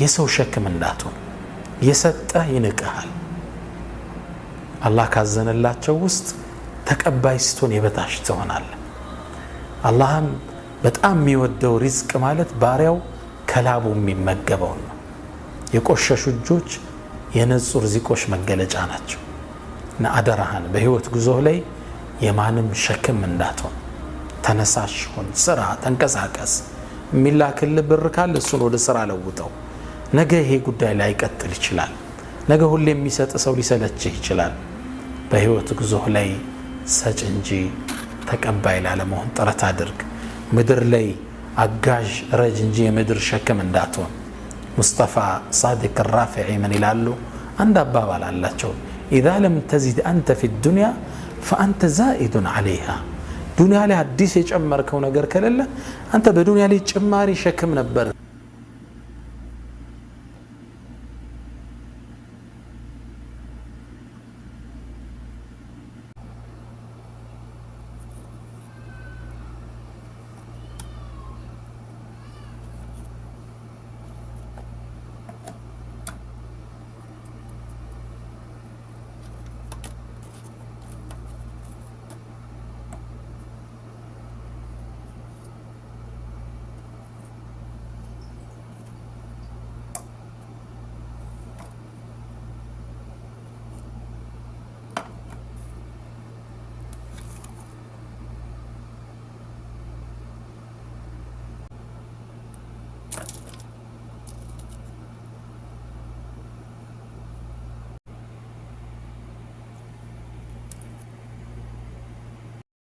የሰው ሸክም እንዳትሆን። የሰጠ ይንቀሃል። አላህ ካዘነላቸው ውስጥ ተቀባይ ስትሆን የበታች ትሆናለህ። አላህም በጣም የሚወደው ሪዝቅ ማለት ባሪያው ከላቡ የሚመገበው ነው። የቆሸሹ እጆች የነጹ ርዚቆች መገለጫ ናቸው። እና አደራህን በህይወት ጉዞህ ላይ የማንም ሸክም እንዳትሆን ተነሳሽ ሁን። ስራ፣ ተንቀሳቀስ። የሚላክልህ ብር ካለ እሱን ወደ ስራ ለውጠው። ነገ ይሄ ጉዳይ ላይቀጥል ይችላል። ነገ ሁሌ የሚሰጥ ሰው ሊሰለችህ ይችላል። በህይወት ጉዞህ ላይ ሰጭ እንጂ ተቀባይ ላለመሆን ጥረት አድርግ። ምድር ላይ አጋዥ ረጅ እንጂ የምድር ሸክም እንዳትሆን። ሙስጠፋ ሳዲቅ ራፊዒ ምን ይላሉ? አንድ አባባል አላቸው። ኢዛ ለም ተዚድ አንተ ፊ ዱንያ ፈአንተ ዛኢዱን ዓለይሃ። ዱንያ ላይ አዲስ የጨመርከው ነገር ከሌለ አንተ በዱንያ ላይ ጭማሪ ሸክም ነበር።